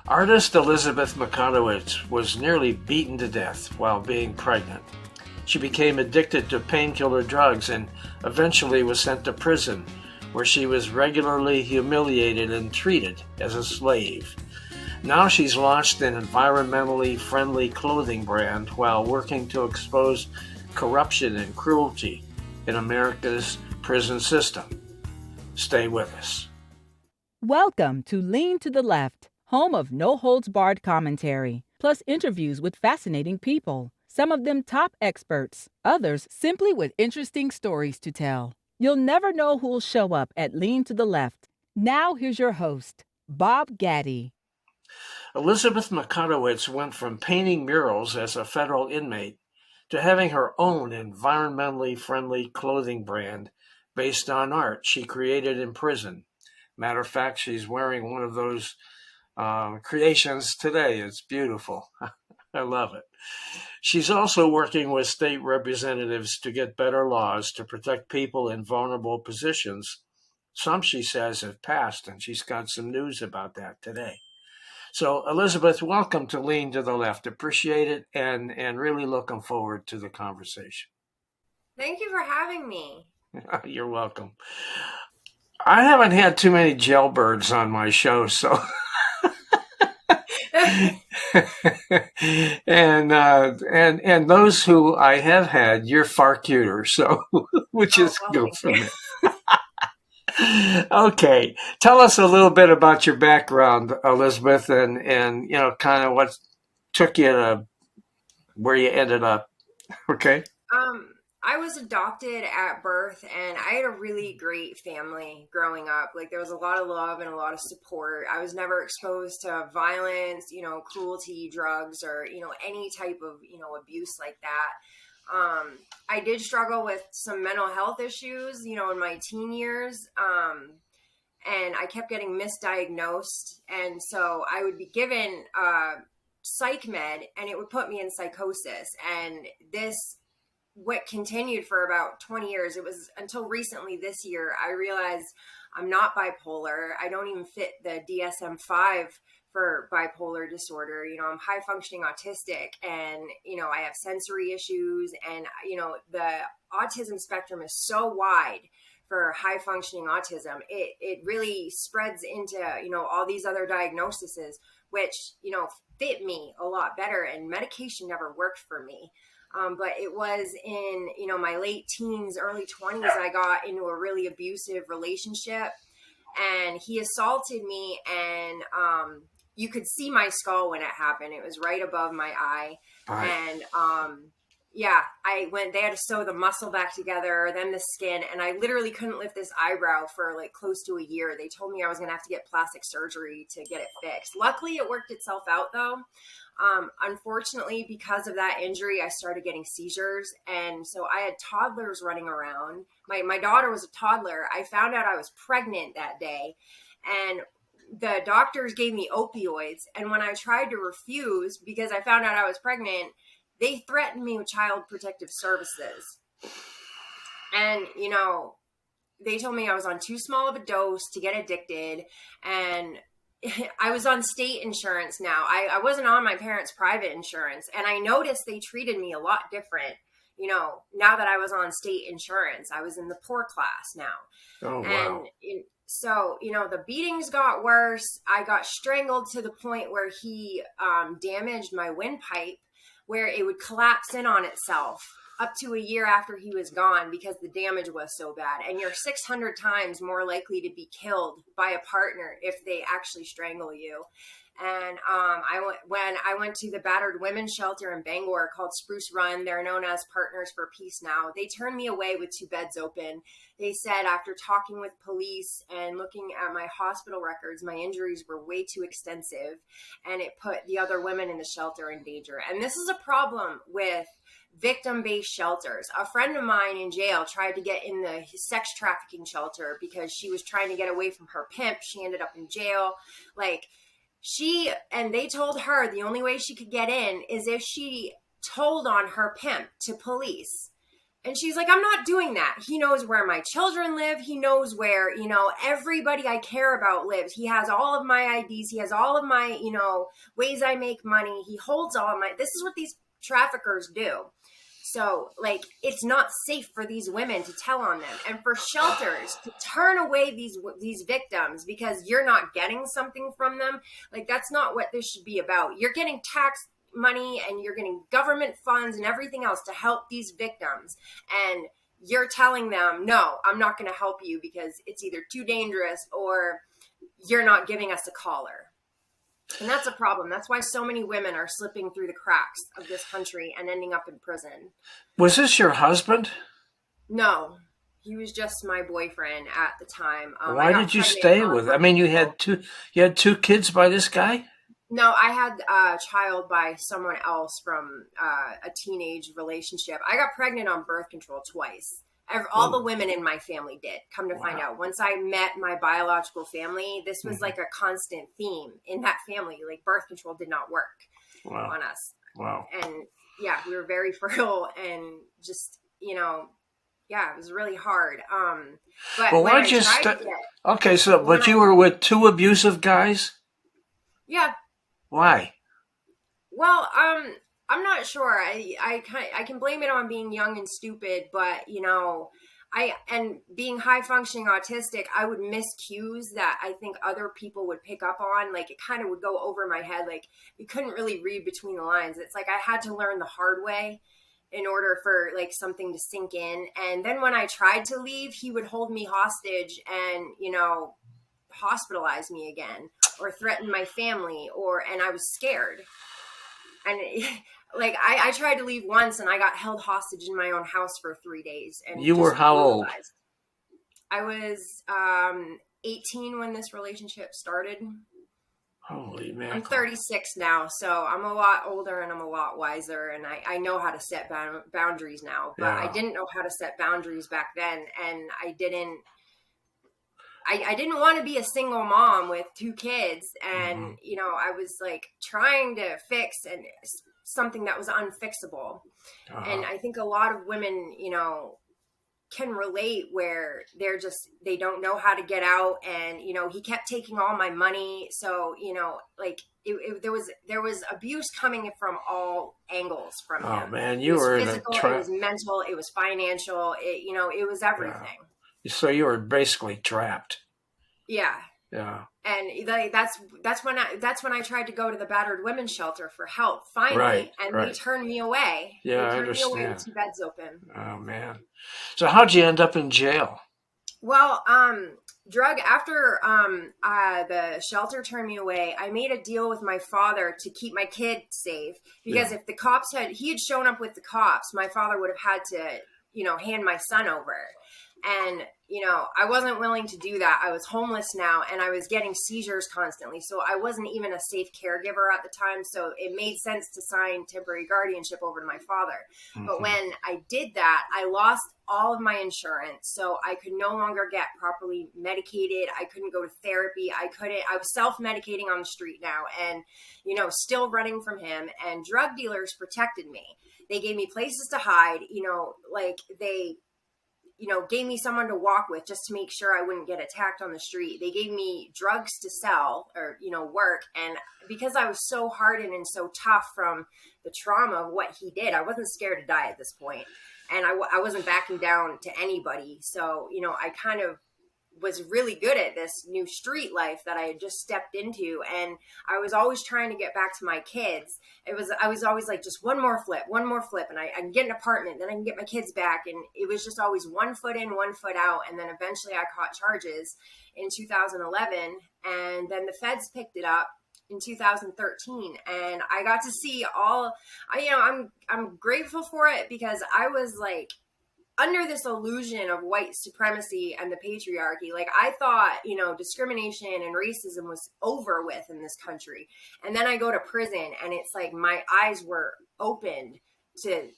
Artist Elizabeth Mikotowicz was nearly beaten to death while being pregnant. She became addicted to painkiller drugs and eventually was sent to prison, where she was regularly humiliated and treated as a slave. Now she's launched an environmentally friendly clothing brand while working to expose corruption and cruelty in America's prison system. Stay with us. Welcome to Lean to the Left, home of no-holds-barred commentary, plus interviews with fascinating people, some of them top experts, others simply with interesting stories to tell. You'll never know who'll show up at Lean to the Left. Now here's your host, Bob Gaddy. Elizabeth Mikotowicz went from painting murals as a federal inmate to having her own environmentally friendly clothing brand based on art she created in prison. Matter of fact, she's wearing one of those creations today. It's beautiful. I love it. She's also working with state representatives to get better laws to protect people in vulnerable positions. Some, she says, have passed, and she's got some news about that today. So, Elizabeth, welcome to Lean to the Left. Appreciate it and really looking forward to the conversation. Thank you for having me. You're welcome. I haven't had too many jailbirds on my show, so and those who I have had, you're far cuter. So we'll just go from there. Okay, tell us a little bit about your background, Elizabeth, and kind of what took you to where you ended up. Okay. I was adopted at birth, and I had a really great family growing up. Like, there was a lot of love and a lot of support. I was never exposed to violence, cruelty, drugs, or, any type of, abuse like that. I did struggle with some mental health issues, in my teen years. And I kept getting misdiagnosed. And so I would be given psych med, and it would put me in psychosis. And what continued for about 20 years. It was until recently this year, I realized I'm not bipolar. I don't even fit the DSM-5 for bipolar disorder. I'm high functioning autistic, and, I have sensory issues, and, the autism spectrum is so wide for high functioning autism. It really spreads into, all these other diagnoses, which, fit me a lot better, and medication never worked for me. But it was in, my late teens, early 20s, I got into a really abusive relationship, and he assaulted me, and you could see my skull when it happened. It was right above my eye. And they had to sew the muscle back together, then the skin, and I literally couldn't lift this eyebrow for like close to a year. They told me I was going to have to get plastic surgery to get it fixed. Luckily, it worked itself out though. Unfortunately, because of that injury, I started getting seizures. And so I had toddlers running around. My daughter was a toddler. I found out I was pregnant that day, and the doctors gave me opioids. And when I tried to refuse because I found out I was pregnant, they threatened me with Child Protective Services. And, they told me I was on too small of a dose to get addicted, and I was on state insurance now. I wasn't on my parents' private insurance, and I noticed they treated me a lot different, now that I was on state insurance. I was in the poor class now. Oh, wow. And so, the beatings got worse. I got strangled to the point where he damaged my windpipe, where it would collapse in on itself up to a year after he was gone because the damage was so bad. And you're 600 times more likely to be killed by a partner if they actually strangle you. And when I went to the battered women's shelter in Bangor called Spruce Run, they're known as Partners for Peace now. They turned me away with 2 beds open. They said after talking with police and looking at my hospital records, my injuries were way too extensive, and it put the other women in the shelter in danger. And this is a problem with victim-based shelters. A friend of mine in jail tried to get in the sex trafficking shelter because she was trying to get away from her pimp. She ended up in jail. They told her the only way she could get in is if she told on her pimp to police. And she's like, I'm not doing that. He knows where my children live. He knows where, everybody I care about lives. He has all of my IDs. He has all of my, ways I make money. He holds all of my, this is what these traffickers do. So, like, it's not safe for these women to tell on them, and for shelters to turn away these victims because you're not getting something from them. Like, that's not what this should be about. You're getting tax money and you're getting government funds and everything else to help these victims, and you're telling them, no, I'm not going to help you because it's either too dangerous or you're not giving us a collar. And that's a problem. That's why so many women are slipping through the cracks of this country and ending up in prison. Was this your husband? No, he was just my boyfriend at the time. Why did you stay with? I mean, you had two kids by this guy? No, I had a child by someone else from a teenage relationship. I got pregnant on birth control twice. All the women in my family did. Come to find out, once I met my biological family, this was like a constant theme in that family. Like, birth control did not work on us. Wow. And yeah, we were very fertile and just, it was really hard. But well, why'd you Okay, so but you were with two abusive guys? Yeah. Why? Well, I'm not sure. I can blame it on being young and stupid, but and being high functioning autistic, I would miss cues that I think other people would pick up on. Like, it kind of would go over my head. Like, you couldn't really read between the lines. It's like I had to learn the hard way in order for like something to sink in. And then when I tried to leave, he would hold me hostage and, hospitalize me again or threaten my family and I was scared. And like, I tried to leave once and I got held hostage in my own house for 3 days. And you were how old? I was 18 when this relationship started. Holy man. I'm 36 now, so I'm a lot older and I'm a lot wiser, and I know how to set boundaries now. But I didn't know how to set boundaries back then, and I didn't want to be a single mom with 2 kids, and I was like trying to fix something that was unfixable. And I think a lot of women, can relate, where they don't know how to get out, and he kept taking all my money. So like there was abuse coming from all angles from him. Oh man, you were physical, it was mental, it was financial, it was everything. So you were basically trapped. Yeah. And that's when I tried to go to the battered women's shelter for help finally, they turned me away. Yeah, they I turned understand. me away with 2 beds open. Oh man. So how'd you end up in jail? Well, after the shelter turned me away, I made a deal with my father to keep my kid safe, because if the cops had shown up with the cops, my father would have had to, hand my son over. And, I wasn't willing to do that. I was homeless now, and I was getting seizures constantly. So I wasn't even a safe caregiver at the time. So it made sense to sign temporary guardianship over to my father. Mm-hmm. But when I did that, I lost all of my insurance. So I could no longer get properly medicated. I couldn't go to therapy. I was self-medicating on the street now, and, still running from him. And drug dealers protected me. They gave me places to hide, they gave me someone to walk with just to make sure I wouldn't get attacked on the street. They gave me drugs to sell or, work. And because I was so hardened and so tough from the trauma of what he did, I wasn't scared to die at this point. And I wasn't backing down to anybody. So, I kind of was really good at this new street life that I had just stepped into. And I was always trying to get back to my kids. I was always like, just one more flip. And I can get an apartment, then I can get my kids back. And it was just always 1 foot in, 1 foot out. And then eventually I caught charges in 2011. And then the feds picked it up in 2013. And I got to see I'm grateful for it, because I was like, under this illusion of white supremacy and the patriarchy. Like, I thought, discrimination and racism was over with in this country. And then I go to prison, and it's like my eyes were opened to,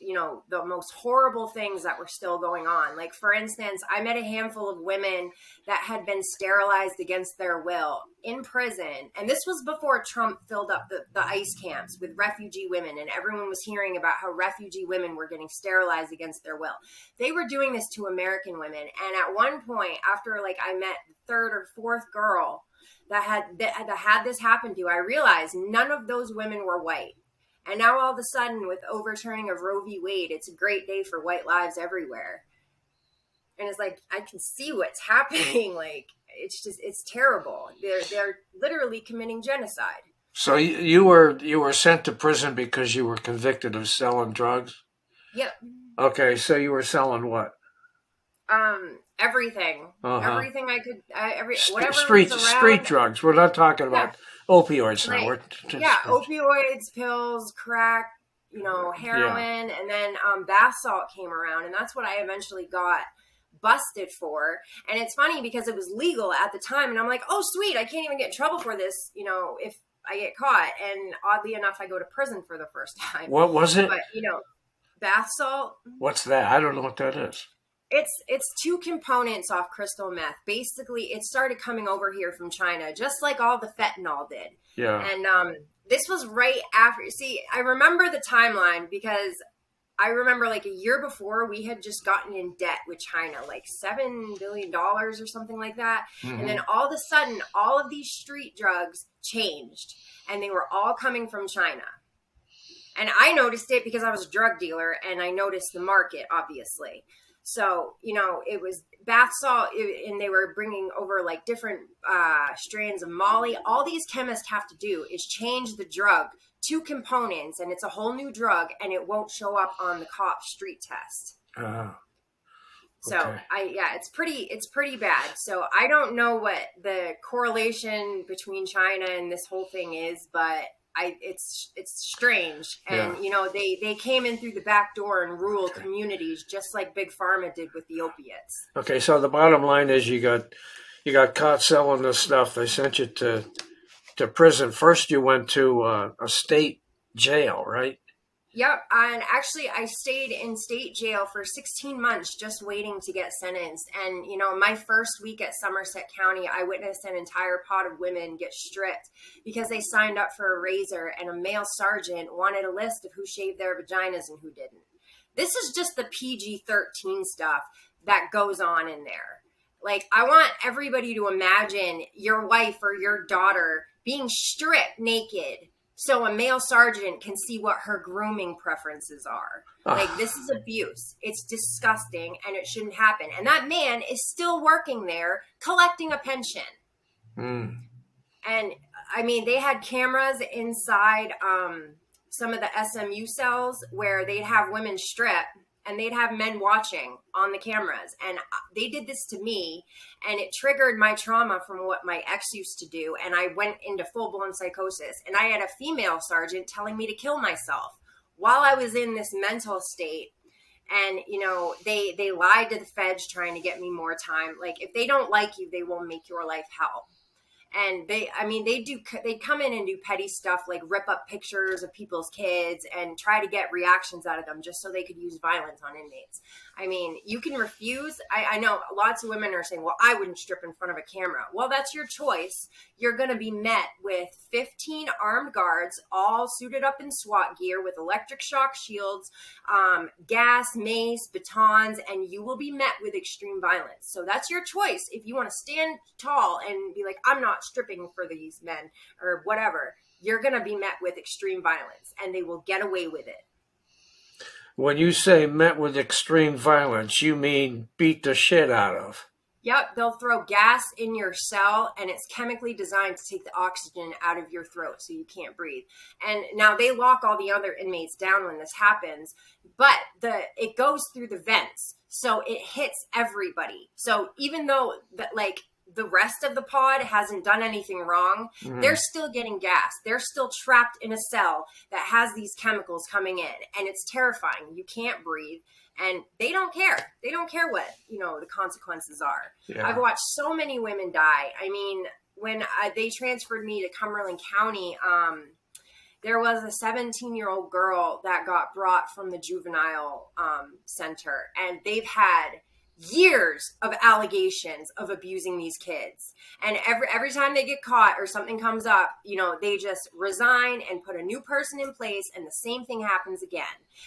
the most horrible things that were still going on. Like, for instance, I met a handful of women that had been sterilized against their will in prison. And this was before Trump filled up the ICE camps with refugee women. And everyone was hearing about how refugee women were getting sterilized against their will. They were doing this to American women. And at one point, after like I met the third or fourth girl that had this happen to, I realized none of those women were white. And now all of a sudden, with overturning of Roe v. Wade, it's a great day for white lives everywhere. And it's like, I can see what's happening. Like, it's terrible. They're literally committing genocide. So you were sent to prison because you were convicted of selling drugs? Yep. Okay, so you were selling what? Everything. Everything I could. Whatever street was around. Street drugs. We're not talking about opioids now. Right. Opioids, pills, crack, heroin, and then bath salt came around, and that's what I eventually got busted for. And it's funny because it was legal at the time, and I'm like, oh sweet, I can't even get in trouble for this, if I get caught. And oddly enough, I go to prison for the first time. What was it? But bath salt. What's that? I don't know what that is. It's two components off crystal meth. Basically, it started coming over here from China, just like all the fentanyl did. Yeah. And this was right after. See, I remember the timeline because I remember like a year before we had just gotten in debt with China, like $7 billion or something like that. Mm-hmm. And then all of a sudden, all of these street drugs changed, and they were all coming from China. And I noticed it because I was a drug dealer, and I noticed the market, obviously. So, it was bath salt, and they were bringing over like different strands of Molly. All these chemists have to do is change the drug, two components, and it's a whole new drug, and it won't show up on the cop street test. Okay. So it's pretty bad. So I don't know what the correlation between China and this whole thing is, but it's strange. And, they came in through the back door in rural communities, just like Big Pharma did with the opiates. Okay. So the bottom line is you got caught selling this stuff. They sent you to prison. First you went to a state jail, right? Yep. And actually I stayed in state jail for 16 months, just waiting to get sentenced. And, my first week at Somerset County, I witnessed an entire pod of women get stripped because they signed up for a razor, and a male sergeant wanted a list of who shaved their vaginas and who didn't. This is just the PG-13 stuff that goes on in there. Like, I want everybody to imagine your wife or your daughter being stripped naked so a male sergeant can see what her grooming preferences are. Like, this is abuse. It's disgusting, and it shouldn't happen. And that man is still working there, collecting a pension. Mm. And, they had cameras inside some of the SMU cells where they'd have women strip, and they'd have men watching on the cameras. And they did this to me, and it triggered my trauma from what my ex used to do. And I went into full-blown psychosis. And I had a female sergeant telling me to kill myself while I was in this mental state. And, they lied to the feds trying to get me more time. Like, if they don't like you, they will make your life hell. And they come in and do petty stuff like rip up pictures of people's kids and try to get reactions out of them just so they could use violence on inmates. You can refuse. I know lots of women are saying, well, I wouldn't strip in front of a camera. Well, that's your choice. You're going to be met with 15 armed guards, all suited up in SWAT gear with electric shock shields, gas, mace, batons, and you will be met with extreme violence. So that's your choice. If you want to stand tall and be like, I'm not stripping for these men or whatever, you're going to be met with extreme violence, and they will get away with it. When you say met with extreme violence, you mean beat the shit out of? Yep, they'll throw gas in your cell, and it's chemically designed to take the oxygen out of your throat so you can't breathe. And now they lock all the other inmates down when this happens, but it goes through the vents, so it hits everybody. So even though the rest of the pod hasn't done anything wrong, they're still getting gas. They're still trapped in a cell that has these chemicals coming in, and it's terrifying. You can't breathe, and they don't care. They don't care what, the consequences are. Yeah. I've watched so many women die. When they transferred me to Cumberland County, there was a 17-year-old girl that got brought from the juvenile center, and they've had years of allegations of abusing these kids. And every time they get caught or something comes up, they just resign and put a new person in place, and the same thing happens again.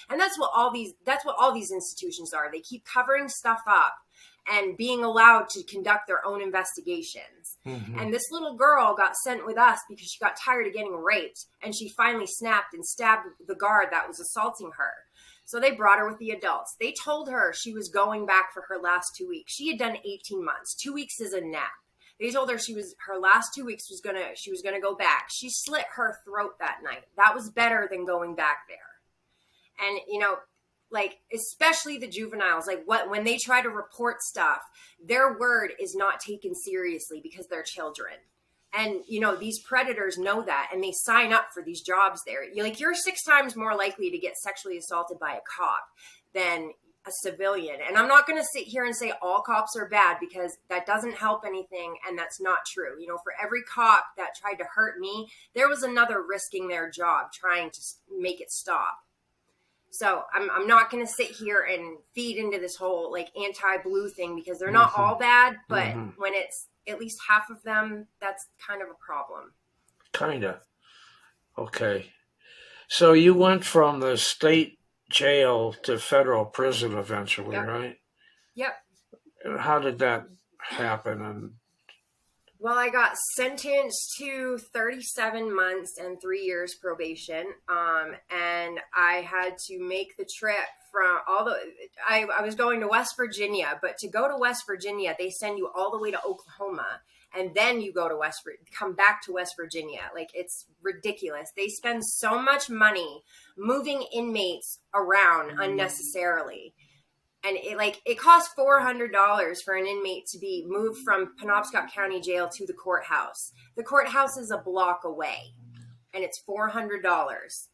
And that's what all these institutions are. They keep covering stuff up and being allowed to conduct their own investigations. Mm-hmm. And this little girl got sent with us because she got tired of getting raped, and she finally snapped and stabbed the guard that was assaulting her. So they brought her with the adults. They told her she was going back for her last 2 weeks. She had done 18 months. 2 weeks is a nap. They told her her last 2 weeks she was gonna go back. She slit her throat that night. That was better than going back there. And especially the juveniles, when they try to report stuff, their word is not taken seriously because they're children. And, these predators know that, and they sign up for these jobs there. You're 6 times more likely to get sexually assaulted by a cop than a civilian. And I'm not going to sit here and say all cops are bad, because that doesn't help anything, and that's not true. For every cop that tried to hurt me, there was another risking their job trying to make it stop. So I'm not going to sit here and feed into this whole anti-blue thing, because they're not all bad, but when it's at least half of them, that's kind of a problem. Kind of. Okay. So you went from the state jail to federal prison eventually, Yep. Right? Yep. How did that happen? Well, I got sentenced to 37 months and 3 years probation. And I had to make the trip from I was going to West Virginia, but to go to West Virginia, they send you all the way to Oklahoma, and then you go to come back to West Virginia. It's ridiculous. They spend so much money moving inmates around unnecessarily. And it costs $400 for an inmate to be moved from Penobscot County Jail to the courthouse. The courthouse is a block away, and it's $400.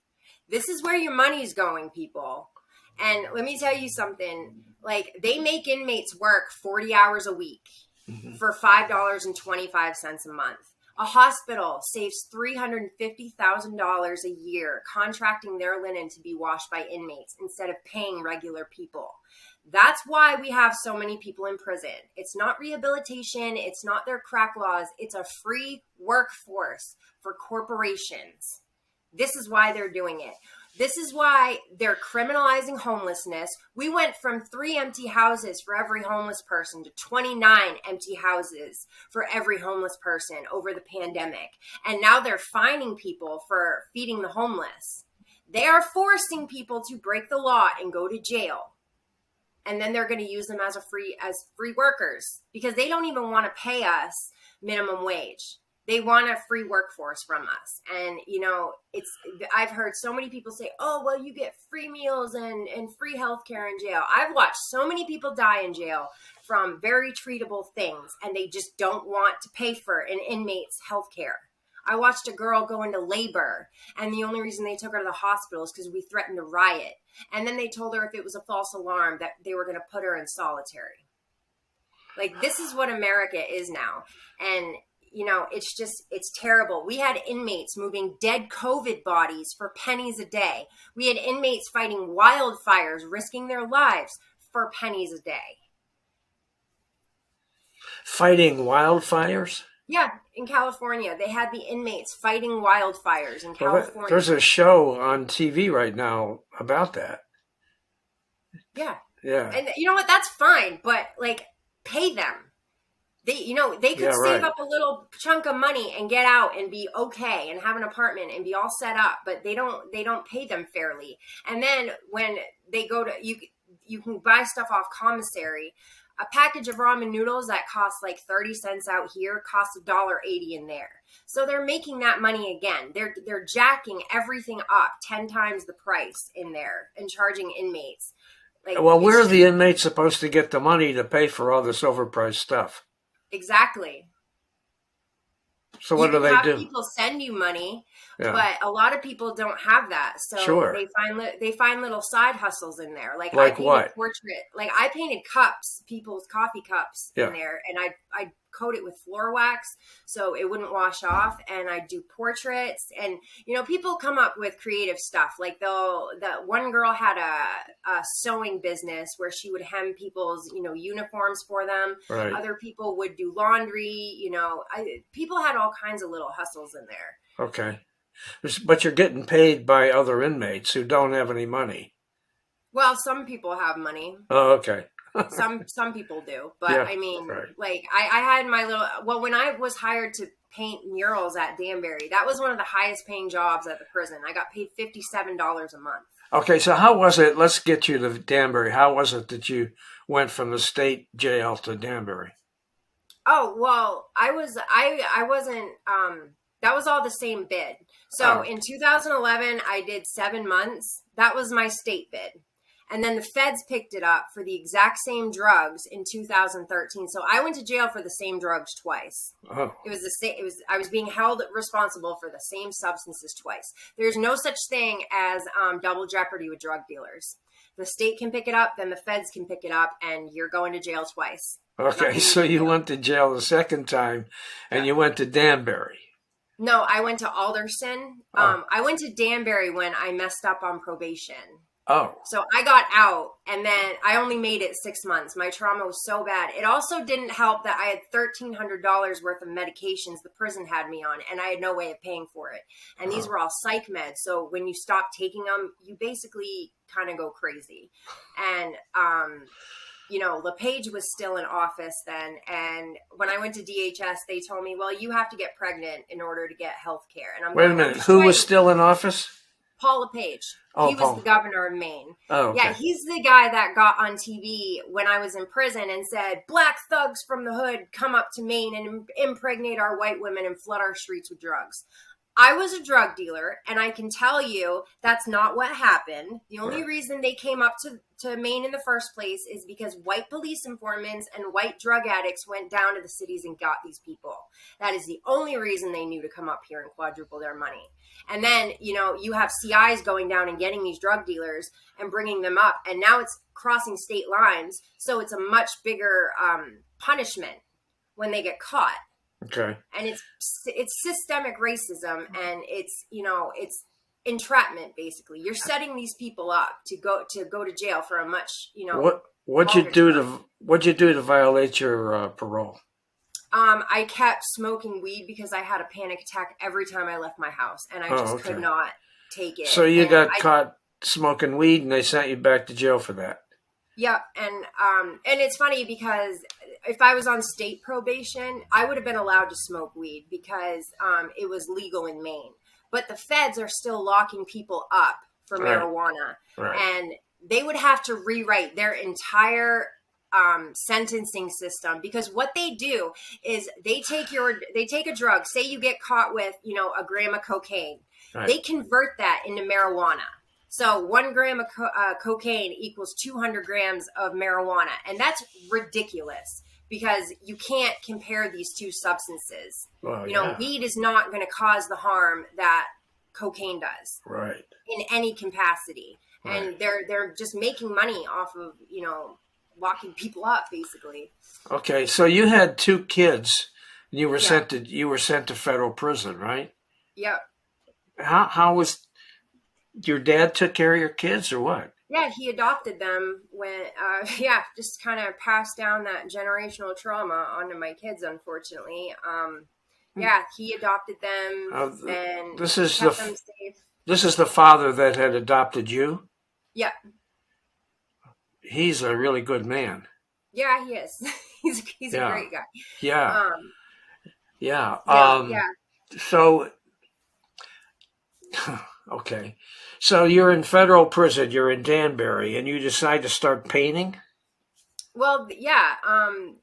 This is where your money's going, people. And let me tell you something. They make inmates work 40 hours a week for $5.25 a month. A hospital saves $350,000 a year contracting their linen to be washed by inmates instead of paying regular people. That's why we have so many people in prison. It's not rehabilitation. It's not their crack laws. It's a free workforce for corporations. This is why they're doing it. This is why they're criminalizing homelessness. We went from 3 empty houses for every homeless person to 29 empty houses for every homeless person over the pandemic. And now they're fining people for feeding the homeless. They are forcing people to break the law and go to jail. And then they're going to use them as free workers, because they don't even want to pay us minimum wage. They want a free workforce from us. And, I've heard so many people say, oh, well, you get free meals and free healthcare in jail. I've watched so many people die in jail from very treatable things, and they just don't want to pay for an inmate's healthcare. I watched a girl go into labor, and the only reason they took her to the hospital is because we threatened to riot. And then they told her if it was a false alarm that they were going to put her in solitary. This is what America is now. And it's terrible. We had inmates moving dead COVID bodies for pennies a day. We had inmates fighting wildfires, risking their lives for pennies a day. Fighting wildfires? Yeah, in California. They had the inmates fighting wildfires in California. Well, there's a show on TV right now about that. Yeah. Yeah. And you know what? That's fine, but pay them. They could save up a little chunk of money and get out and be okay and have an apartment and be all set up, but they don't pay them fairly. And then when they go to, you can buy stuff off commissary. A package of ramen noodles that costs 30 cents out here costs $1.80 in there. So they're making that money again. They're jacking everything up 10 times the price in there and charging inmates. Where are the inmates supposed to get the money to pay for all this overpriced stuff? Exactly. So what do they do? People send you money. Yeah. But a lot of people don't have that, so Sure. they find little side hustles in there. Like Like what? I painted cups, people's coffee cups in Yeah. there, and I coat it with floor wax so it wouldn't wash off, and I do portraits, and people come up with creative stuff. Like the one girl had a sewing business where she would hem people's uniforms for them. Right. Other people would do laundry. People had all kinds of little hustles in there. Okay. But you're getting paid by other inmates who don't have any money. Well, some people have money. Oh, okay. Some people do, but Yeah, I mean, right. like I had my little. Well, when I was hired to paint murals at Danbury, that was one of the highest paying jobs at the prison. I got paid $57 a month. Okay, so how was it? Let's get you to Danbury. How was it that you went from the state jail to Danbury? Oh, well, I wasn't. That was all the same bid. So in 2011, I did 7 months. That was my state bid. And then the feds picked it up for the exact same drugs in 2013. So I went to jail for the same drugs twice. Oh. It was the same. I was being held responsible for the same substances twice. There's no such thing as double jeopardy with drug dealers. The state can pick it up, then the feds can pick it up, and you're going to jail twice. Okay, so you went to jail the second time, and you went to Danbury. No, I went to Alderson. I went to Danbury when I messed up on probation. Oh. So I got out, and then I only made it 6 months. My trauma was so bad. It also didn't help that I had $1,300 worth of medications the prison had me on, and I had no way of paying for it. And these were all psych meds. So when you stop taking them, you basically kind of go crazy. And, LePage was still in office then. And when I went to DHS, they told me, well, you have to get pregnant in order to get health care. And Wait a minute. Who was still in office? Paul LePage. Oh, he was Paul. the governor of Maine. Oh, okay. Yeah, he's the guy that got on TV when I was in prison and said, black thugs from the hood come up to Maine and impregnate our white women and flood our streets with drugs. I was a drug dealer, and I can tell you that's not what happened. The only reason they came up to Maine in the first place is because white police informants and white drug addicts went down to the cities and got these people. That is the only reason they knew to come up here and quadruple their money. And then, you have CIs going down and getting these drug dealers and bringing them up. And now it's crossing state lines. So it's a much bigger punishment when they get caught. Okay. And it's systemic racism, and it's entrapment. Basically, you're setting these people up to go to jail for a much What'd you do to violate your parole? I kept smoking weed because I had a panic attack every time I left my house, and I just could not take it. So you got caught smoking weed, and they sent you back to jail for that. Yep, and it's funny because if I was on state probation, I would have been allowed to smoke weed because it was legal in Maine. But the feds are still locking people up for marijuana, and they would have to rewrite their entire sentencing system, because what they do is they take a drug. Say you get caught with a gram of cocaine, they convert that into marijuana. So 1 gram of cocaine equals 200 grams of marijuana. And that's ridiculous because you can't compare these two substances. Weed is not going to cause the harm that cocaine does. Right. In any capacity. Right. And they're just making money off of, locking people up, basically. Okay. So you had 2 kids and you were sent to federal prison, right? Yep. How was your dad took care of your kids or what? Yeah, he adopted them when, just kind of passed down that generational trauma onto my kids, unfortunately. He adopted them and kept them safe. This is the father that had adopted you? Yeah. He's a really good man. Yeah, he is. He's a great guy. Yeah. Yeah. So, okay. So you're in federal prison, you're in Danbury, and you decide to start painting? Well, yeah.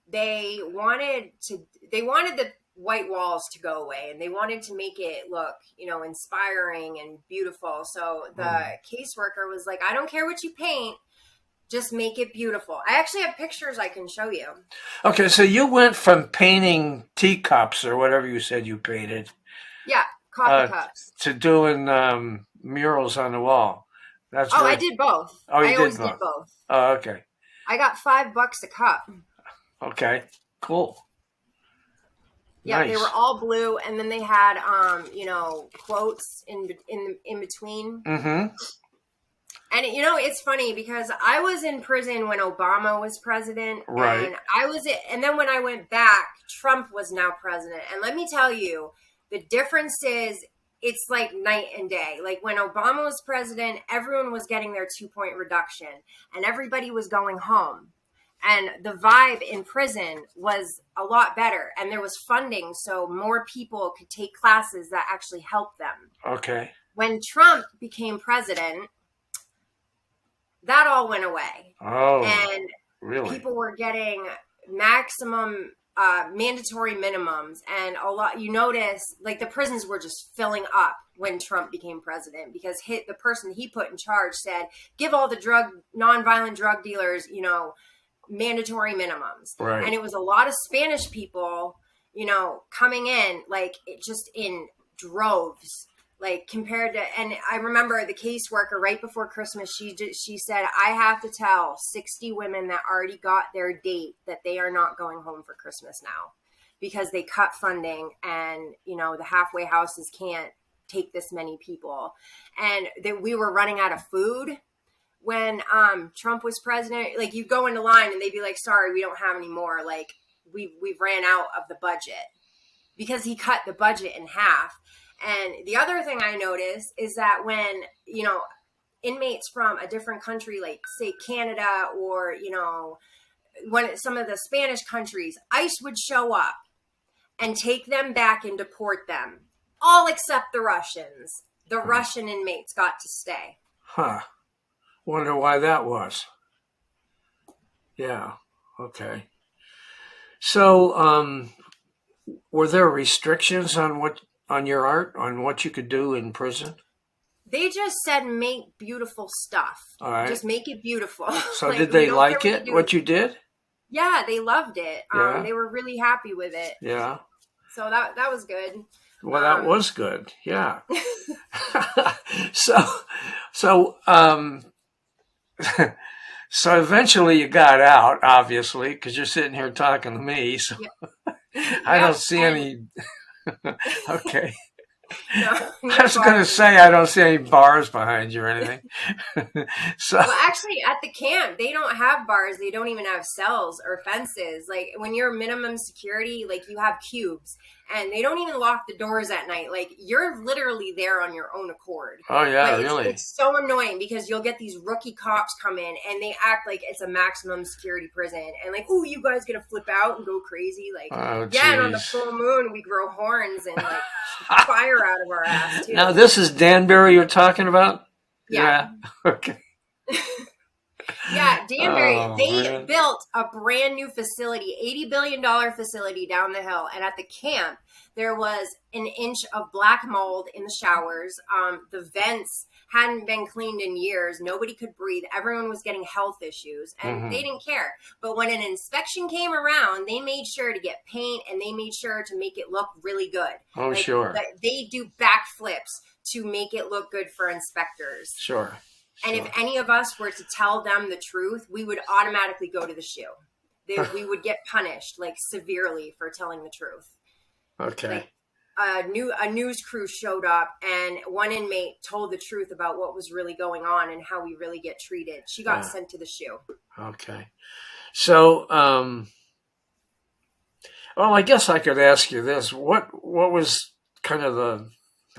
They wanted the white walls to go away, and they wanted to make it look, inspiring and beautiful. So the caseworker was like, I don't care what you paint, just make it beautiful. I actually have pictures I can show you. Okay, so you went from painting teacups or whatever you said you painted. Yeah. Coffee cups. to doing murals on the wall. That's Oh, I very. did both. Oh, you I did always did both. both. Oh, okay. I got $5 a cup. Okay. Cool. Yeah, they were Nice. all blue, and then they had quotes in between. Mm-hmm. And it's funny because I was in prison when Obama was president, Right. and then when I went back, Trump was now president. And let me tell you, the difference is it's like night and day. Like when Obama was president, everyone was getting their 2-point reduction, and everybody was going home. And the vibe in prison was a lot better, and there was funding, so more people could take classes that actually helped them. Okay. When Trump became president, that all went away. Oh, And really? people were getting maximum mandatory minimums. And a lot, you notice, like the prisons were just filling up when Trump became president because the person he put in charge said, give all the nonviolent drug dealers, mandatory minimums. Right. And it was a lot of Spanish people, coming in, like just in droves. Like compared to, and I remember the caseworker right before Christmas, she said, I have to tell 60 women that already got their date that they are not going home for Christmas now because they cut funding and, the halfway houses can't take this many people. And that we were running out of food when Trump was president. Like you go into line and they'd be like, sorry, we don't have any more. Like we've ran out of the budget because he cut the budget in half. And the other thing I noticed is that when, inmates from a different country, like say Canada or, when some of the Spanish countries, ICE would show up and take them back and deport them, all except the Russians. The Russian inmates got to stay. Huh. Wonder why that was. Yeah. Okay. So, were there restrictions on your art, on what you could do in prison? They just said make beautiful stuff. All right. Just make it beautiful. So like, did they like it, what you did? Yeah, they loved it. Yeah. They were really happy with it. Yeah. So that was good. Well, that was good. Yeah. so so eventually you got out, obviously, because you're sitting here talking to me. So yeah. I don't see any. Okay. No, I was going to say I don't see any bars behind you or anything. So well, actually, at the camp, they don't have bars. They don't even have cells or fences. Like when you're minimum security, like you have cubes, and they don't even lock the doors at night. Like you're literally there on your own accord. Oh yeah, like, really? It's so annoying because you'll get these rookie cops come in and they act like it's a maximum security prison, and like, oh, you guys gonna flip out and go crazy? Like, oh, yeah, and on the full moon we grow horns and like fire out of our ass too. Now this is Danbury you're talking about? Yeah. Okay. Yeah, Danbury, they man. built a brand new facility, $80 billion facility down the hill. And at the camp, there was an inch of black mold in the showers. The vents hadn't been cleaned in years. Nobody could breathe. Everyone was getting health issues, and they didn't care. But when an inspection came around, they made sure to get paint, and they made sure to make it look really good. Oh, like, sure. They do backflips to make it look good for inspectors. Sure. And if any of us were to tell them the truth, we would automatically go to the shoe. We would get punished, like, severely for telling the truth. Okay. Like, a news crew showed up, and one inmate told the truth about what was really going on and how we really get treated. She got sent to the shoe. Okay. So, well, I guess I could ask you this. What was kind of the,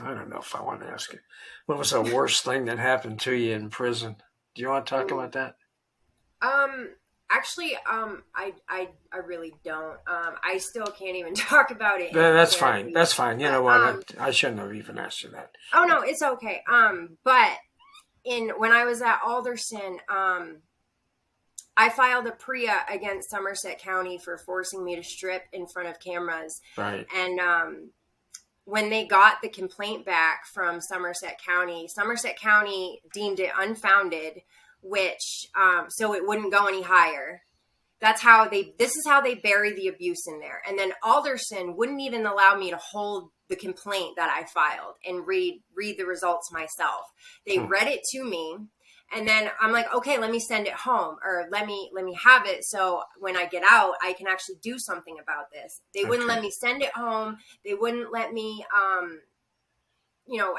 I don't know if I want to ask you, what was the worst thing that happened to you in prison? Do you want to talk about that? Actually, I really don't. I still can't even talk about it. That's fine. That's fine. You know what? I shouldn't have even asked you that. Oh no, it's okay. But when I was at Alderson, I filed a PREA against Somerset County for forcing me to strip in front of cameras. Right. And when they got the complaint back from Somerset County deemed it unfounded, which so it wouldn't go any higher. This is how they bury the abuse in there. And then Alderson wouldn't even allow me to hold the complaint that I filed and read the results myself. They read it to me. And then I'm like, okay, let me send it home, or let me have it. So when I get out, I can actually do something about this. They wouldn't let me send it home. They wouldn't let me,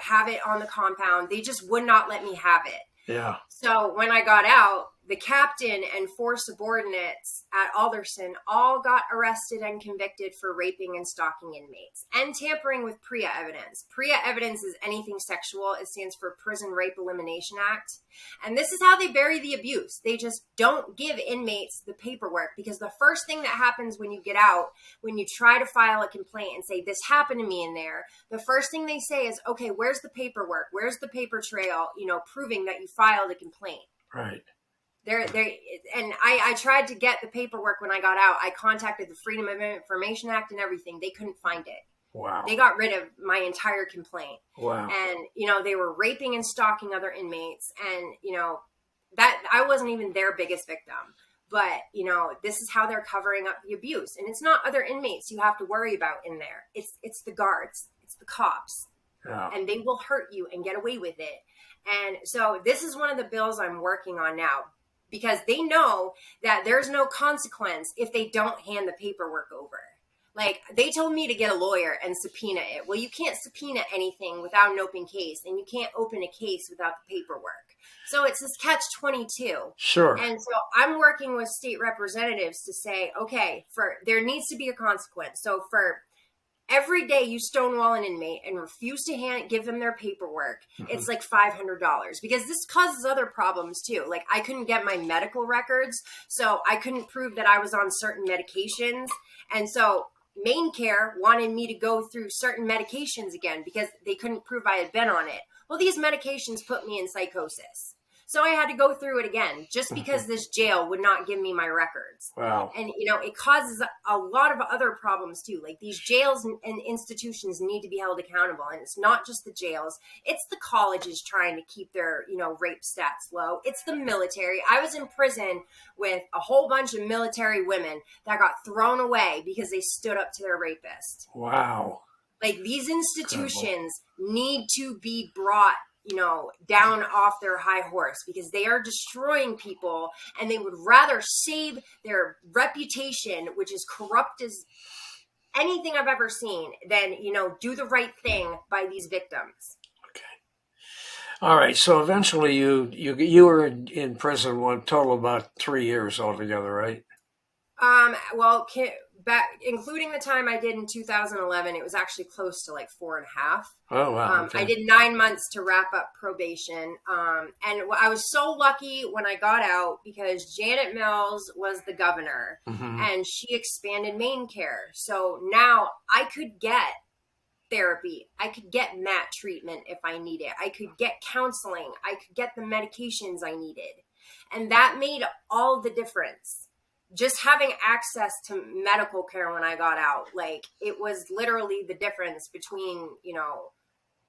have it on the compound. They just would not let me have it. Yeah. So when I got out, the captain and 4 subordinates at Alderson all got arrested and convicted for raping and stalking inmates and tampering with PREA evidence. PREA evidence is anything sexual. It stands for Prison Rape Elimination Act. And this is how they bury the abuse. They just don't give inmates the paperwork, because the first thing that happens when you get out, when you try to file a complaint and say, this happened to me in there, the first thing they say is, okay, where's the paperwork? Where's the paper trail, proving that you filed a complaint? Right. And I tried to get the paperwork when I got out. I contacted the Freedom of Information Act and everything. They couldn't find it. Wow. They got rid of my entire complaint. Wow. And, they were raping and stalking other inmates. And, that I wasn't even their biggest victim. But, this is how they're covering up the abuse. And it's not other inmates you have to worry about in there. It's the guards. It's the cops. Yeah. And they will hurt you and get away with it. And so this is one of the bills I'm working on now, because they know that there's no consequence if they don't hand the paperwork over. Like, they told me to get a lawyer and subpoena it. Well, you can't subpoena anything without an open case, and you can't open a case without the paperwork. So it's this catch-22. Sure. And so I'm working with state representatives to say, okay, there needs to be a consequence. So for every day you stonewall an inmate and refuse to give them their paperwork, it's like $500, because this causes other problems too. Like, I couldn't get my medical records, so I couldn't prove that I was on certain medications. And so Maine Care wanted me to go through certain medications again because they couldn't prove I had been on it. Well, these medications put me in psychosis. So I had to go through it again just because this jail would not give me my records. Wow. And, it causes a lot of other problems too. Like, these jails and institutions need to be held accountable. And it's not just the jails. It's the colleges trying to keep their, rape stats low. It's the military. I was in prison with a whole bunch of military women that got thrown away because they stood up to their rapist. Wow. Like, these institutions need to be brought down off their high horse, because they are destroying people, and they would rather save their reputation, which is corrupt as anything I've ever seen, than, do the right thing by these victims. Okay. All right. So eventually you were in prison one total about 3 years altogether, right? Well, including the time I did in 2011, it was actually close to like 4.5. Oh, wow. Okay. I did 9 months to wrap up probation. And I was so lucky when I got out, because Janet Mills was the governor, and she expanded Maine Care. So now I could get therapy. I could get MAT treatment if I need it. I could get counseling. I could get the medications I needed. And that made all the difference. Just having access to medical care when I got out, like, it was literally the difference between,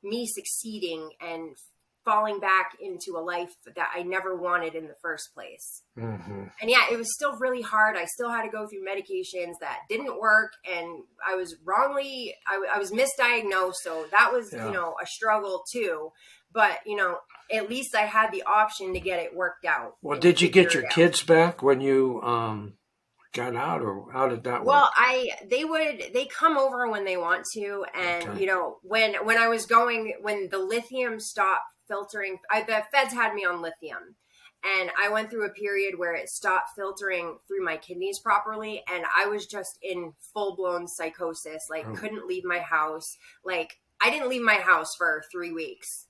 me succeeding and falling back into a life that I never wanted in the first place. And yeah, it was still really hard. I still had to go through medications that didn't work, and I was I was misdiagnosed. So that was, a struggle too. But, at least I had the option to get it worked out. Well, did you get your kids back when you got out, or how did that work? Well, they come over when they want to. And, when I was when the lithium stopped filtering, the feds had me on lithium. And I went through a period where it stopped filtering through my kidneys properly. And I was just in full-blown psychosis, couldn't leave my house. Like, I didn't leave my house for 3 weeks,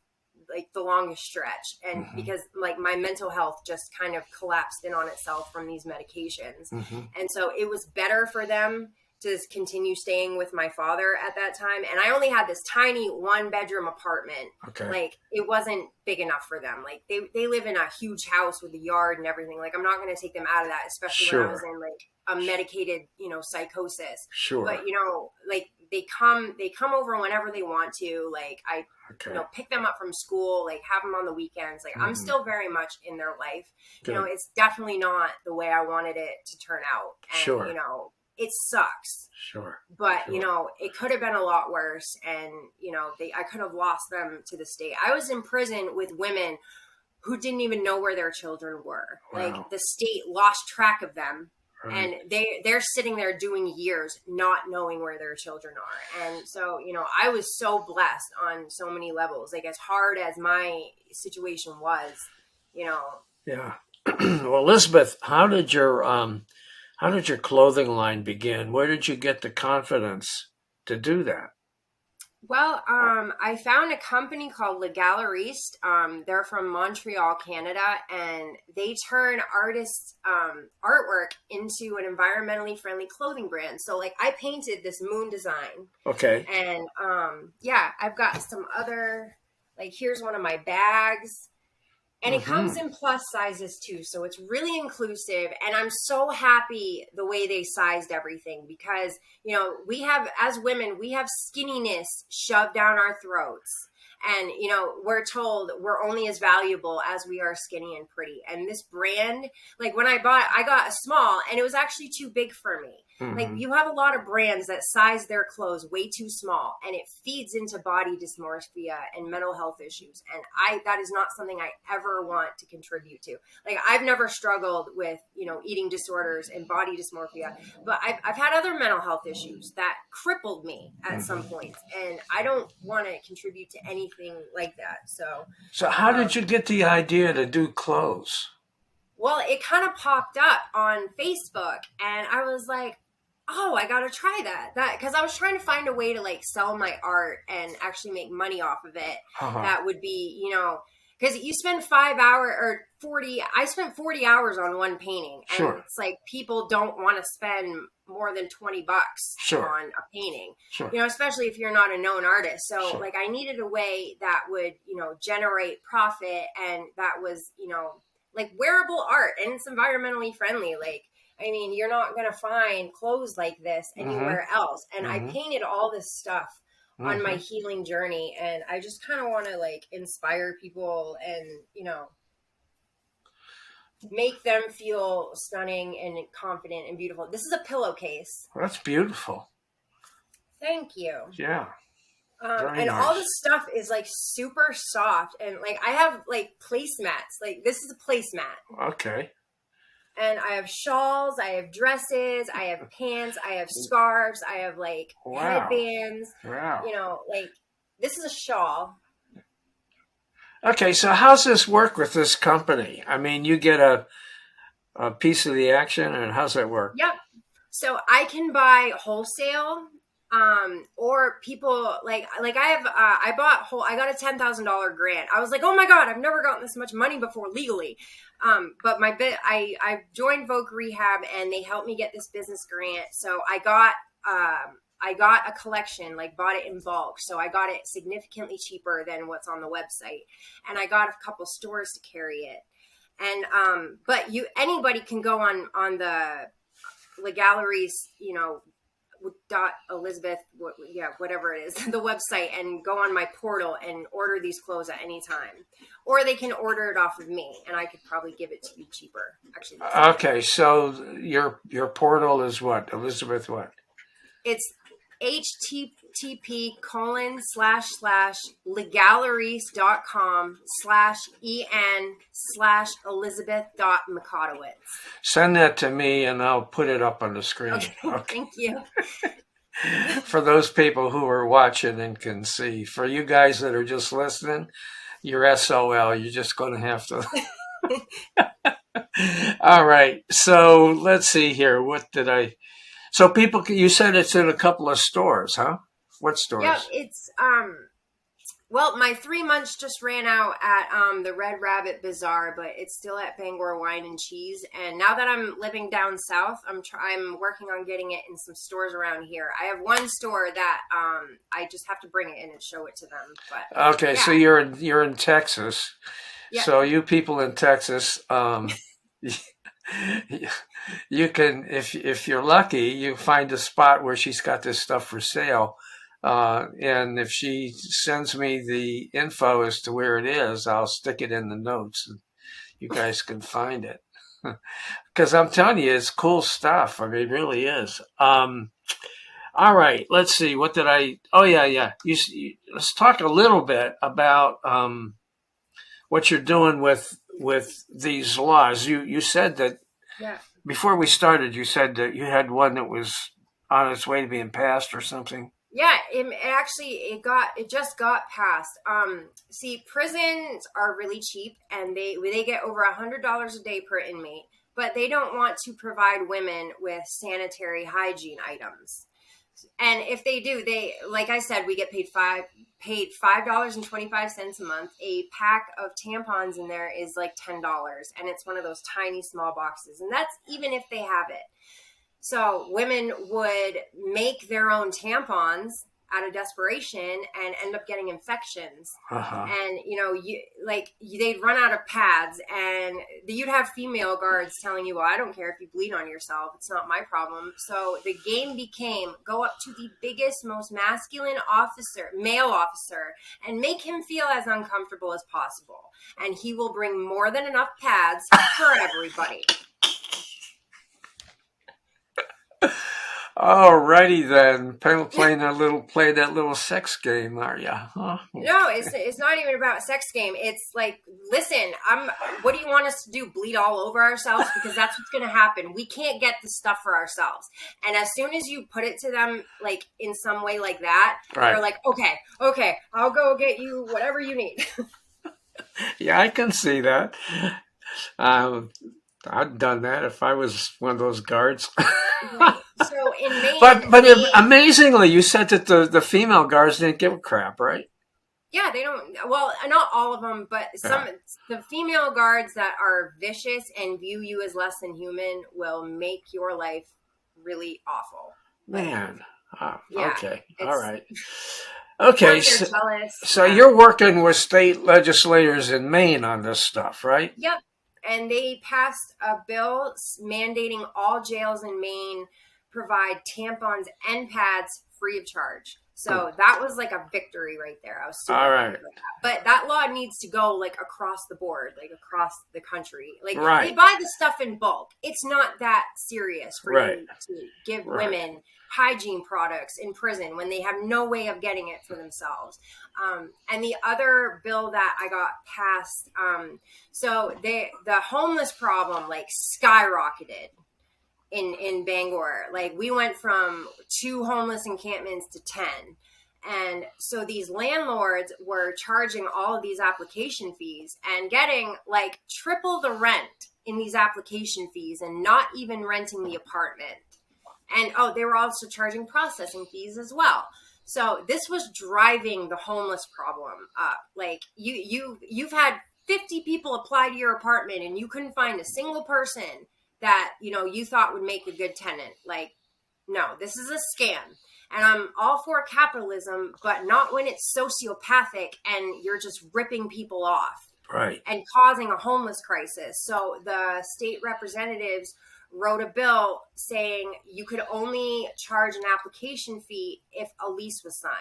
like the longest stretch. And because my mental health just kind of collapsed in on itself from these medications. And so it was better for them to continue staying with my father at that time. And I only had this tiny 1-bedroom apartment. Okay. Like, it wasn't big enough for them. Like, they live in a huge house with a yard and everything. Like, I'm not going to take them out of that, especially when I was in like a medicated, psychosis. Sure. But, like, they come over whenever they want to. Like, I pick them up from school, like have them on the weekends. Like, I'm still very much in their life. Good. It's definitely not the way I wanted it to turn out. And, Sure. It sucks. Sure. But, Sure. it could have been a lot worse. And, I could have lost them to the state. I was in prison with women who didn't even know where their children were. Wow. Like, the state lost track of them. Right. And they're sitting there doing years not knowing where their children are. And so, I was so blessed on so many levels. Like, as hard as my situation was, Yeah. Well, Elizabeth, how did your clothing line begin? Where did you get the confidence to do that? Well, I found a company called Le Galeriste. They're from Montreal, Canada, and they turn artists' artwork into an environmentally friendly clothing brand. So, like, I painted this moon design. Okay. And, I've got some other, like, here's one of my bags. And it comes in plus sizes too. So it's really inclusive. And I'm so happy the way they sized everything because, we have, as women, we have skinniness shoved down our throats. And, we're told we're only as valuable as we are skinny and pretty. And this brand, like when I got a small and it was actually too big for me. Like, you have a lot of brands that size their clothes way too small and it feeds into body dysmorphia and mental health issues. And that is not something I ever want to contribute to. Like, I've never struggled with, eating disorders and body dysmorphia, but I've had other mental health issues that crippled me at some point. And I don't want to contribute to anything like that. So how did you get the idea to do clothes? Well, it kind of popped up on Facebook and I was like, oh, I got to try that because I was trying to find a way to like sell my art and actually make money off of it. That would be, because you spend 5 hours or 40, I spent 40 hours on one painting and Sure. It's like people don't want to spend more than $20 Sure. on a painting, Sure. Especially if you're not a known artist. So Sure. like I needed a way that would, generate profit and that was, like wearable art and it's environmentally friendly. Like, I mean, you're not going to find clothes like this anywhere else. And I painted all this stuff on my healing journey. And I just kind of want to like inspire people and, make them feel stunning and confident and beautiful. This is a pillowcase. That's beautiful. Thank you. Yeah. And nice. all this stuff is like super soft. And like, I have like placemats. Like this is a placemat. Okay. And I have shawls, I have dresses, I have pants, I have scarves, I have like headbands. Wow. Like this is a shawl. Okay, so how's this work with this company? I mean, you get a piece of the action, and how's that work? Yep. So I can buy wholesale, or people like I got a $10,000 grant. I was like, oh my God, I've never gotten this much money before legally. But I joined Voc Rehab and they helped me get this business grant. So I got a collection, like bought it in bulk. So I got it significantly cheaper than what's on the website. And I got a couple stores to carry it. And, but anybody can go on the Galleries, Elizabeth, whatever it is, the website, and go on my portal and order these clothes at any time, or they can order it off of me, and I could probably give it to you cheaper. Actually, okay. So your portal is what, Elizabeth? What? It's http://legalaries.com/en/Elizabeth.Mikotowicz. Send that to me, and I'll put it up on the screen. Okay. Thank you. For those people who are watching and can see, for you guys that are just listening, you're SOL. You're just going to have to. All right. So let's see here. What did I? So you said it's in a couple of stores, huh? What stores? Yeah, it's Well, my 3 months just ran out at the Red Rabbit Bazaar, but it's still at Bangor Wine and Cheese. And now that I'm living down south, I'm working on getting it in some stores around here. I have one store that I just have to bring it in and show it to them. But Okay, yeah, so you're in Texas. yeah, So you people in Texas, you can, if you're lucky, you find a spot where she's got this stuff for sale. And if she sends me the info as to where it is, I'll stick it in the notes and you guys can find it. Because I'm telling you, it's cool stuff. I mean, it really is. All right, let's see. What did I? Oh yeah. Let's talk a little bit about what you're doing with these laws. You said that yeah. before we started. You said that you had one that was on its way to being passed or something. Yeah, it just got passed. See, prisons are really cheap, and they get over $100 a day per inmate, but they don't want to provide women with sanitary hygiene items. And if they do, like I said, we get paid $5.25 a month. A pack of tampons in there is like $10, and it's one of those tiny small boxes, and that's even if they have it. So women would make their own tampons out of desperation and end up getting infections. Uh-huh. And they'd run out of pads, and you'd have female guards telling you, "Well, I don't care if you bleed on yourself; it's not my problem." So the game became go up to the biggest, most masculine male officer, and make him feel as uncomfortable as possible, and he will bring more than enough pads for everybody. Alrighty then, play that little sex game, are ya? Huh? No, it's not even about a sex game. It's like, listen, what do you want us to do? Bleed all over ourselves? Because that's what's going to happen. We can't get the stuff for ourselves. And as soon as you put it to them, like in some way like that, Right. They're like, okay, I'll go get you whatever you need. Yeah, I can see that. I'd done that if I was one of those guards. Right. So in Maine, but amazingly, you said that the female guards didn't give a crap, right? yeah, they don't. Well, not all of them, but the female guards that are vicious and view you as less than human will make your life really awful. Man, Yeah, okay, all right, okay. So Yeah. you're working with state legislators in Maine on this stuff, right? Yep. And they passed a bill mandating all jails in Maine provide tampons and pads free of charge. So that was like a victory right there. I was super happy with that. But that law needs to go like across the board, like across the country. Like they buy the stuff in bulk. It's not that serious for you to give women hygiene products in prison when they have no way of getting it for themselves. And the other bill that I got passed, so the homeless problem like skyrocketed in Bangor. Like we went from 2 homeless encampments to 10. And so these landlords were charging all of these application fees and getting like triple the rent in these application fees and not even renting the apartment. And they were also charging processing fees as well. So this was driving the homeless problem up. Like you've had 50 people apply to your apartment and you couldn't find a single person that, you thought would make a good tenant. Like, no, this is a scam. And I'm all for capitalism, but not when it's sociopathic and you're just ripping people off. Right. And causing a homeless crisis. So the state representatives wrote a bill saying you could only charge an application fee if a lease was signed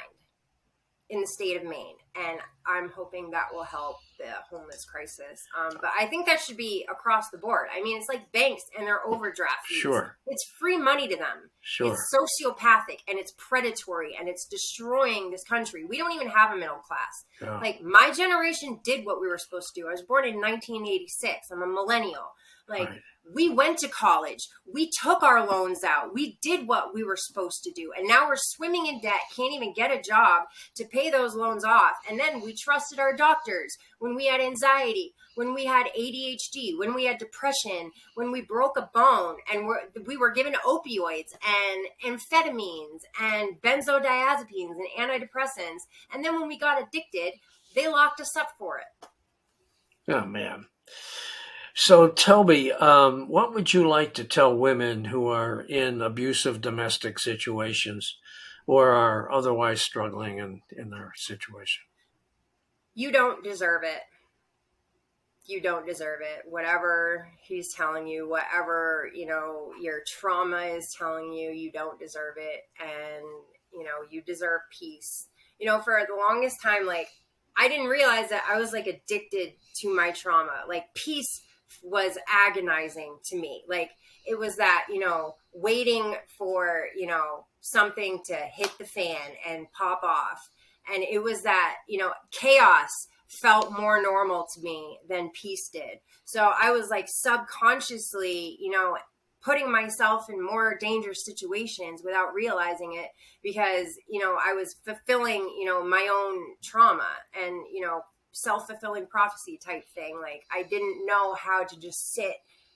in the state of Maine. And I'm hoping that will help the homeless crisis. But I think that should be across the board. I mean, it's like banks and their overdraft fees. Sure. It's free money to them. Sure. It's sociopathic and it's predatory and it's destroying this country. We don't even have a middle class. Yeah. Like my generation did what we were supposed to do. I was born in 1986. I'm a millennial. Like We went to college. We took our loans out. We did what we were supposed to do. And now we're swimming in debt, can't even get a job to pay those loans off. And then we trusted our doctors when we had anxiety, when we had ADHD, when we had depression, when we broke a bone, and we were given opioids and amphetamines and benzodiazepines and antidepressants. And then when we got addicted, they locked us up for it. Oh, man. So tell me, what would you like to tell women who are in abusive domestic situations or are otherwise struggling in their situation? You don't deserve it. You don't deserve it. Whatever he's telling you, whatever, your trauma is telling you, you don't deserve it. And, you deserve peace. For the longest time, like, I didn't realize that I was like addicted to my trauma. Like, peace was agonizing to me. Like, it was that, waiting for, something to hit the fan and pop off. And it was that, chaos felt more normal to me than peace did. So I was like subconsciously, putting myself in more dangerous situations without realizing it because, I was fulfilling, my own trauma and, self-fulfilling prophecy type thing. Like, I didn't know how to just sit,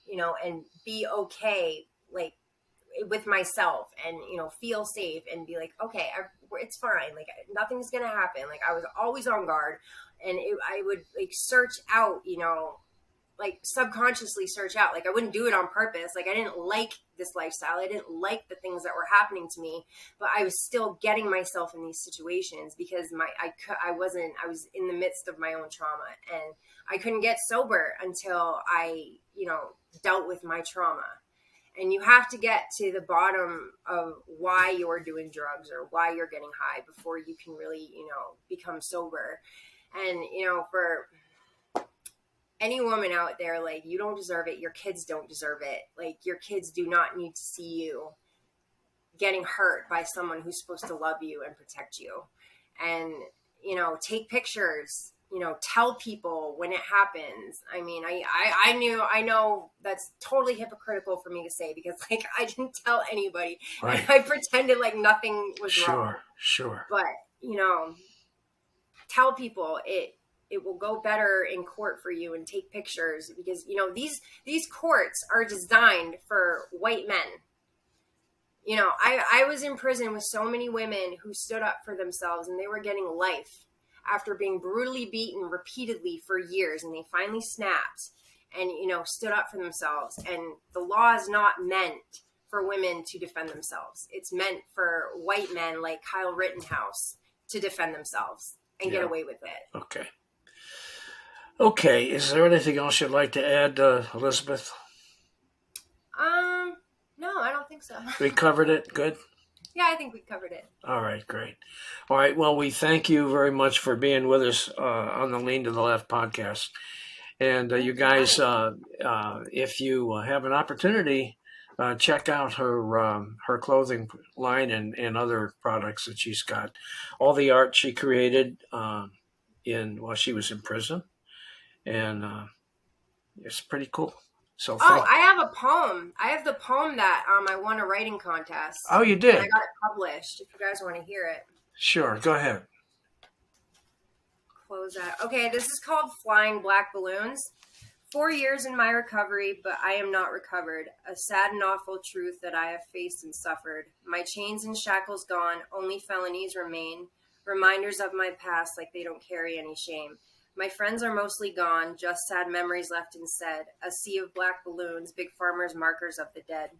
and be okay, like, with myself and, feel safe and be like, okay, it's fine. Like, nothing's going to happen. Like, I was always on guard, and I would like search out, like subconsciously search out. Like, I wouldn't do it on purpose. Like, I didn't like this lifestyle. I didn't like the things that were happening to me, but I was still getting myself in these situations because I was in the midst of my own trauma, and I couldn't get sober until I, dealt with my trauma. And you have to get to the bottom of why you're doing drugs or why you're getting high before you can really, become sober. And, for any woman out there, like, you don't deserve it. Your kids don't deserve it. Like, your kids do not need to see you getting hurt by someone who's supposed to love you and protect you. And, take pictures, tell people when it happens. I mean, I know that's totally hypocritical for me to say because, like, I didn't tell anybody. Right. I pretended like nothing was wrong. Sure. But, tell people it will go better in court for you, and take pictures because, these courts are designed for white men. I was in prison with so many women who stood up for themselves, and they were getting life after being brutally beaten repeatedly for years, and they finally snapped and, stood up for themselves. And the law is not meant for women to defend themselves. It's meant for white men like Kyle Rittenhouse to defend themselves and get away with it. Okay. Is there anything else you'd like to add, Elizabeth? No, I don't think so. We covered it. Good. Yeah, I think we covered it. All right, great. All right, well, we thank you very much for being with us on the Lean to the Left podcast. And you guys, if you have an opportunity, check out her clothing line and other products that she's got. All the art she created while she was in prison, and it's pretty cool. So I have a poem. I have the poem that I won a writing contest. Oh, you did? And I got it published. If you guys want to hear it. Sure, go ahead. Close that. Okay, this is called Flying Black Balloons. 4 years in my recovery, but I am not recovered. A sad and awful truth that I have faced and suffered. My chains and shackles gone, only felonies remain. Reminders of my past like they don't carry any shame. My friends are mostly gone, just sad memories left unsaid. A sea of black balloons, big farmers' markers of the dead.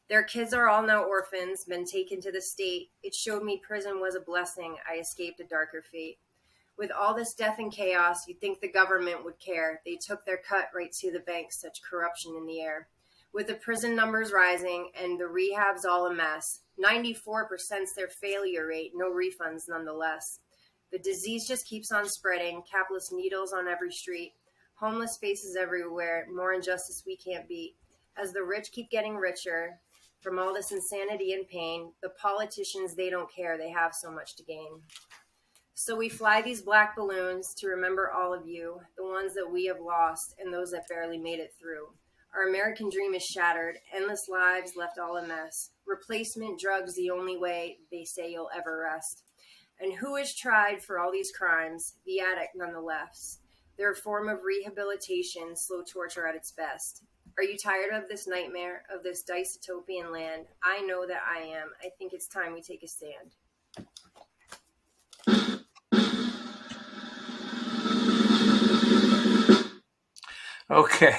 Their kids are all now orphans, been taken to the state. It showed me prison was a blessing. I escaped a darker fate. With all this death and chaos, you'd think the government would care. They took their cut right to the bank, such corruption in the air. With the prison numbers rising and the rehabs all a mess, 94%'s their failure rate, no refunds nonetheless. The disease just keeps on spreading, capless needles on every street, homeless faces everywhere, more injustice we can't beat. As the rich keep getting richer from all this insanity and pain, the politicians, they don't care, they have so much to gain. So we fly these black balloons to remember all of you, the ones that we have lost and those that barely made it through. Our American dream is shattered, endless lives left all a mess. Replacement drugs the only way they say you'll ever rest. And who is tried for all these crimes? The addict nonetheless. They're a form of rehabilitation, slow torture at its best. Are you tired of this nightmare, of this dystopian land? I know that I am. I think it's time we take a stand. Okay.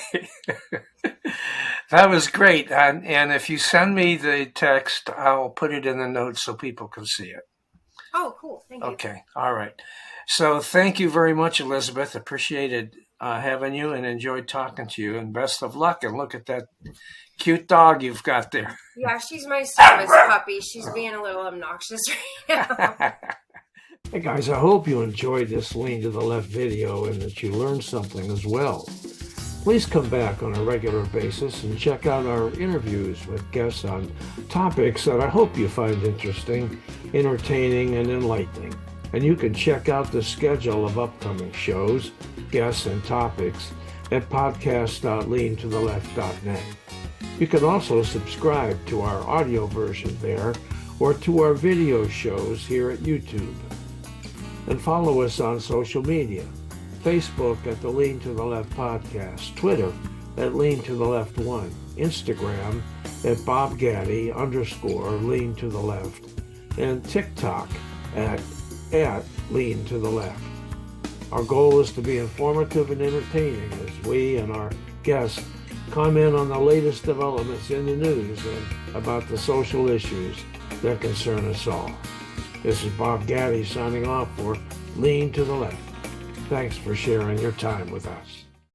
That was great. And if you send me the text, I'll put it in the notes so people can see it. Oh, cool. Thank you. Okay. All right. So thank you very much, Elizabeth. Appreciated having you and enjoyed talking to you. And best of luck. And look at that cute dog you've got there. Yeah, she's my service puppy. She's being a little obnoxious right now. Hey guys, I hope you enjoyed this Lean to the Left video and that you learned something as well. Please come back on a regular basis and check out our interviews with guests on topics that I hope you find interesting, entertaining, and enlightening. And you can check out the schedule of upcoming shows, guests, and topics at podcast.leantotheleft.net. You can also subscribe to our audio version there or to our video shows here at YouTube. And follow us on social media. Facebook at the Lean to the Left Podcast, Twitter at Lean to the Left 1, Instagram at @BobGaddy_Lean to the Left, and TikTok at Lean to the Left. Our goal is to be informative and entertaining as we and our guests comment on the latest developments in the news and about the social issues that concern us all. This is Bob Gaddy signing off for Lean to the Left. Thanks for sharing your time with us.